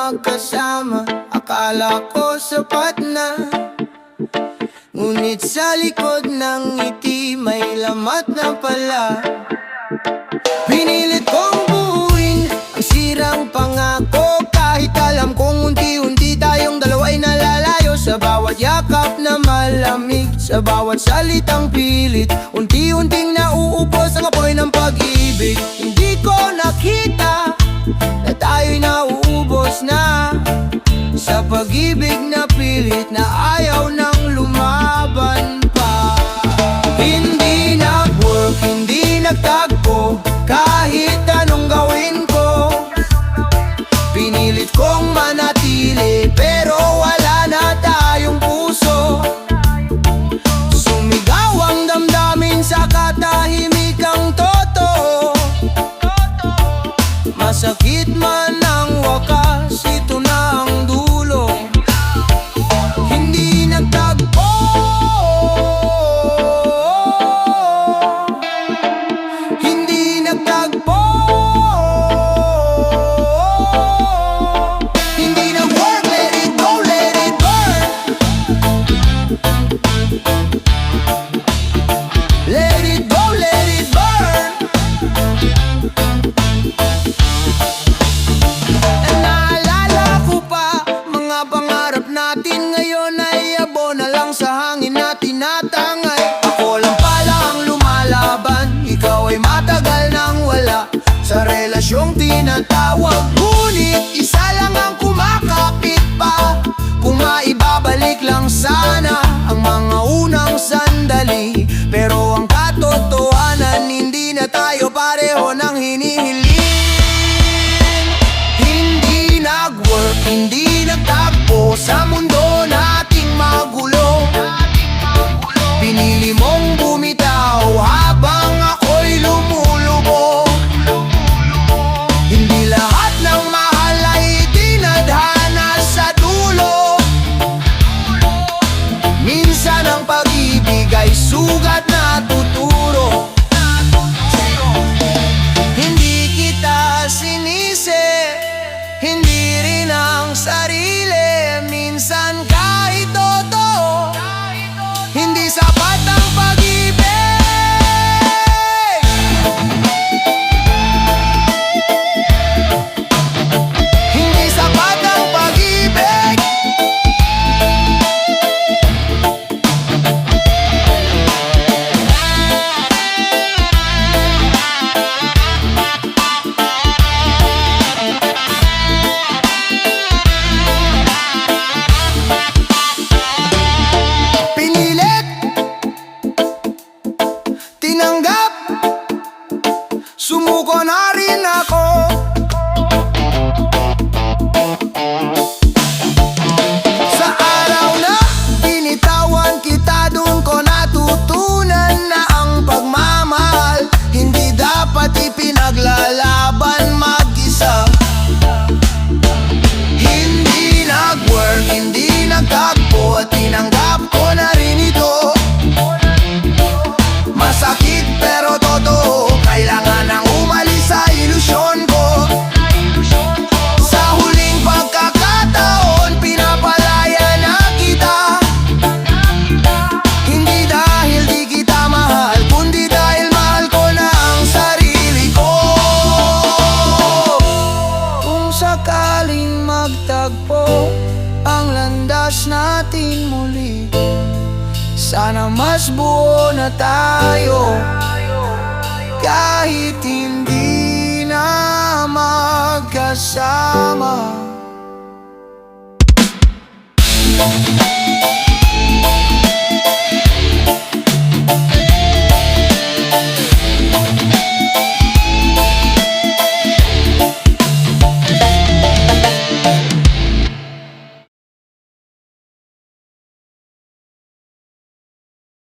magkasama. Akala ko sapat na, ngunit sa likod ng ngiti may lamat na pala. Pinilit kong buuin ang sirang pangako, kahit alam kong unti-unti tayong dalawa'y nalalayo. Sa bawat yakap na malamig, sa bawat salitang pilit, unti-unting nauubos ang apoy ng pag-ibig. Hindi ko nakita na tayo'y nauubos na sa pag-ibig na pilit na ayaw nang lumaban pa. Hindi nag-work, hindi nagtagpo, kahit anong gawin ko. Pinilit kong manatili, pero wala na tayong puso. Sumigaw ang damdamin sa katahimikang totoo. Masakit man ang wakas, ito na ang dulo. Hindi nagtagpo, hindi nagtagpo, hindi nag-work, let it go, let it burn. Let it go, let it burn. Naalala ko pa mga pangarap natin, ngayon ay abo na lang sa hangin na tinatangay. Ako lang pala ang lumalaban, ikaw ay matagal nang wala sa relasyong tinatawag. Ngunit isa lang ang kumakapit pa, kung maibabalik lang sana ang mga unang sandali. Pero ang katotohanan, hindi na tayo pareho ng hinihiling. Hindi nag-work, hindi nagtagpo sa mundo nating magulo. Pinili mong bumitaw habang ako'y lumulubog. Hindi lahat ng mahal ay tinadhana sa dulo. Minsan ang pag-ibig ay sugat na tuturo. Hindi kita sinisi, hindi rin ang sarili. Minsan kahit totoo, hindi sapat ang pag-ibig. Hindi sapat ang pag-ibig. Pinilit, tinanggap, sumuko na rin ako. Sa araw na binitawan kita, dun ko natutunan na ang pagmamahal hindi dapat ipinaglalaban mag-isa. Hindi nag-work, hindi nagtagpo, at tinanggap ko na rin ito. Masakit pero totoo, kailangan nang umalis sa ilusyon ko. Sa huling pagkakataon, pinapalaya na kita. Hindi dahil di kita mahal, kundi dahil mahal ko na ang sarili ko. Kung sakaling magtagpo ang landas natin muli, sana mas buo na tayo, kahit hindi na magkasama.